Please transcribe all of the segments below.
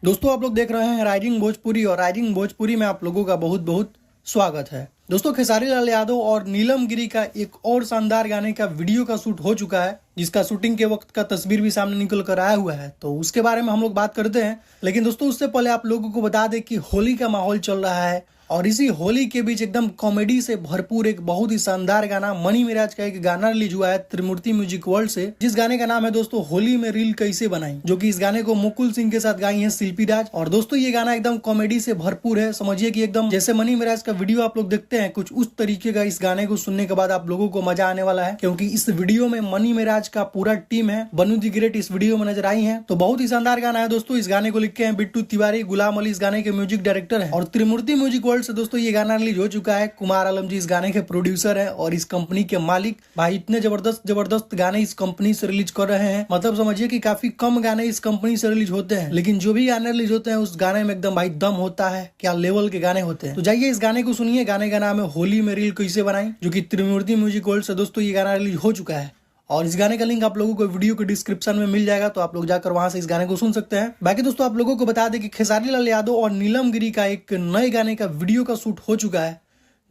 दोस्तों आप लोग देख रहे हैं राइजिंग भोजपुरी और राइजिंग भोजपुरी में आप लोगों का बहुत बहुत स्वागत है। दोस्तों खेसारी लाल यादव और नीलम गिरी का एक और शानदार गाने का वीडियो का शूट हो चुका है, जिसका शूटिंग के वक्त का तस्वीर भी सामने निकल कर आया हुआ है। तो उसके बारे में हम लोग बात करते हैं, लेकिन दोस्तों उससे पहले आप लोगों को बता दें कि होली का माहौल चल रहा है और इसी होली के बीच एकदम कॉमेडी से भरपूर एक बहुत ही शानदार गाना मनी मिराज का एक गाना रिलीज हुआ है त्रिमूर्ति म्यूजिक वर्ल्ड से, जिस गाने का नाम है दोस्तों होली में रील कैसे बनाई, जो कि इस गाने को मुकुल सिंह के साथ गाई है शिल्पी राज। और दोस्तों ये गाना एकदम कॉमेडी से भरपूर है, समझिए कि एकदम जैसे मनी मिराज का वीडियो आप लोग देखते हैं कुछ उस तरीके का इस गाने को सुनने के बाद आप लोगों को मजा आने वाला है, क्योंकि इस वीडियो में मनी मिराज का पूरा टीम है, बनू दी ग्रेट इस वीडियो में नजर आई है। तो बहुत ही शानदार गाना है दोस्तों। इस गाने को लिखे हैं बिट्टू तिवारी, गुलाम अली इस गाने के म्यूजिक डायरेक्टर है और त्रिमूर्ति म्यूजिक वर्ल्ड से दोस्तों ये गाना रिलीज हो चुका है। कुमार आलम जी इस गाने के प्रोड्यूसर है और इस कंपनी के मालिक। भाई इतने जबरदस्त गाने इस कंपनी से रिलीज कर रहे हैं, मतलब समझिए कि काफी कम गाने इस कंपनी से रिलीज होते हैं, लेकिन जो भी गाने रिलीज होते हैं उस गाने में एकदम भाई दम होता है, क्या लेवल के गाने होते हैं। तो जाइए इस गाने को सुनिए। गाने का नाम है होली में रील कैसे बनाई, जो कि त्रिमूर्ति म्यूजिक वर्ल्ड से दोस्तों ये गाना रिलीज हो चुका है और इस गाने का लिंक आप लोगों को वीडियो के डिस्क्रिप्शन में मिल जाएगा, तो आप लोग जाकर वहां से इस गाने को सुन सकते हैं। बाकी दोस्तों आप लोगों को बता दें कि खेसारी लाल यादव और नीलम गिरी का एक नए गाने का वीडियो का शूट हो चुका है।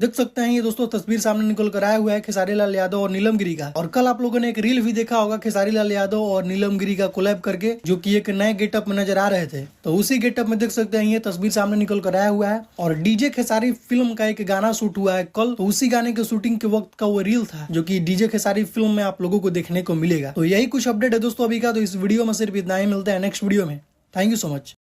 देख सकते हैं ये दोस्तों तस्वीर सामने निकल कर आया हुआ है खेसारी लाल यादव और नीलम गिरी का। और कल आप लोगों ने एक रील भी देखा होगा खेसारी लाल यादव और नीलम गिरी का कोलैब करके, जो कि एक नए गेटअप में नजर आ रहे थे। तो उसी गेटअप में देख सकते हैं ये तस्वीर सामने निकल कर आया हुआ है और डीजे खेसारी फिल्म का एक गाना शूट हुआ है कल। तो उसी गाने के शूटिंग के वक्त का वो रील था, जो की डीजे खेसारी फिल्म में आप लोगों को देखने को मिलेगा। तो यही कुछ अपडेट है दोस्तों अभी का। तो इस वीडियो में सिर्फ इतना ही, मिलते हैं नेक्स्ट वीडियो में। Thank you so much.